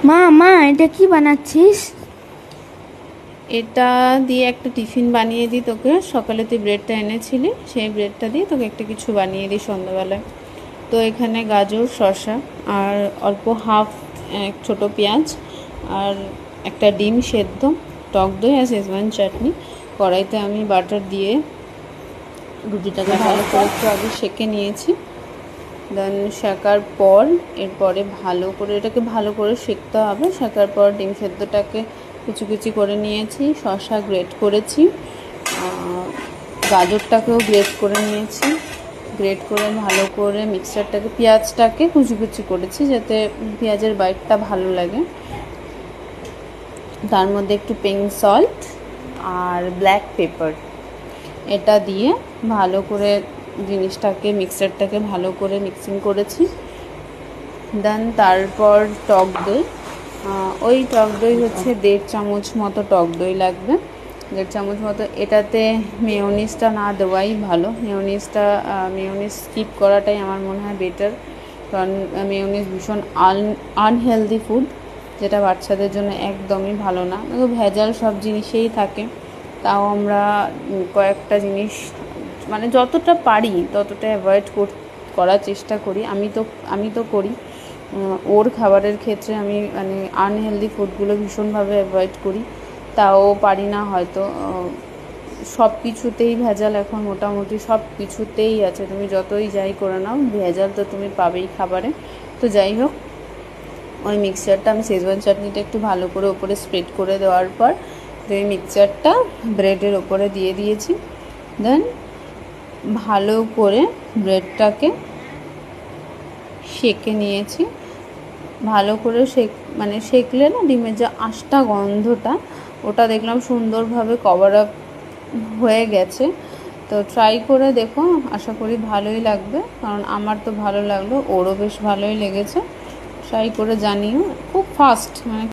মা মা এটা কি বানাচ্ছিস? এটা দিয়ে একটা টিফিন বানিয়ে দিই তোকে। সকালে তুই ব্রেডটা এনেছিলি, সেই ব্রেডটা দিয়ে তোকে একটা কিছু বানিয়ে দিই সন্ধ্যাবেলায়। তো এখানে গাজর, শসা আর অল্প হাফ ছোট পেঁয়াজ আর একটা ডিম সেদ্ধ, টক দই আর শেজওয়ান চাটনি। কড়াইতে আমি বাটার দিয়ে রুটিটাকে ভালো করে একটু আগে সেঁকে নিয়েছি। দেন সেঁকার পর এরপরে ভালো করে এটাকে ভালো করে সেঁকতে হবে। সেঁকার পর ডিম সেদ্ধটাকে কুচি কুচি করে নিয়েছি, শসা গ্রেট করেছি, গাজরটাকেও গ্রেট করে নিয়েছি। গ্রেট করে ভালো করে মিক্সারটাকে, পেঁয়াজটাকে কুচি কুচি করেছি যাতে পেঁয়াজের বাইটটা ভালো লাগে। তার মধ্যে একটু পিঙ্ক সল্ট আর ব্ল্যাক পেপার এটা দিয়ে ভালো করে জিনিসটাকে, মিক্সারটাকে ভালো করে মিক্সিং করেছি। দেন তারপর টক দই, ওই টক দই হচ্ছে 1.5 চামচ মতো টক দই লাগবে, 1.5 চামচ মতো। এটাতে মেয়োনিজটা না দেওয়াই ভালো, মেয়োনিজ স্কিপ করাটাই আমার মনে হয় বেটার, কারণ মেয়োনিজ ভীষণ আনহেলদি ফুড, যেটা বাচ্চাদের জন্য একদমই ভালো না। ভেজাল সব জিনিসেই থাকে, তাও আমরা কয়েকটা জিনিস মানে যতটা পারি ততটা অ্যাভয়েড করার চেষ্টা করি। আমি তো করি। ওর খাবারের ক্ষেত্রে আমি মানে আনহেলদি ফুডগুলো ভীষণভাবে অ্যাভয়েড করি, তাও পারি না হয়তো। সব কিছুতেই ভেজাল এখন, মোটামুটি সব কিছুতেই আছে, তুমি যতই যাই করে নাও ভেজাল তো তুমি পাবেই খাবারে। তো যাই হোক, ওই মিক্সচারটা আমি শেজওয়ান চাটনিটা একটু ভালো করে ওপরে স্প্রেড করে দেওয়ার পর ওই মিক্সচারটা ব্রেডের ওপরে দিয়ে দিয়েছি। দেন ভালো করে ব্রেডটাকে সেঁকে নিয়েছি। ভালো করে সেঁকলে না ডিমের যে আঁশটা, গন্ধটা, ওটা দেখলাম সুন্দরভাবে কভার আপ হয়ে গেছে। তো ট্রাই করে দেখো, আশা করি ভালোই লাগবে, কারণ আমার তো ভালো লাগলো, ওরও বেশ ভালোই লেগেছে। ট্রাই করে জানিও, খুব ফাস্ট মানে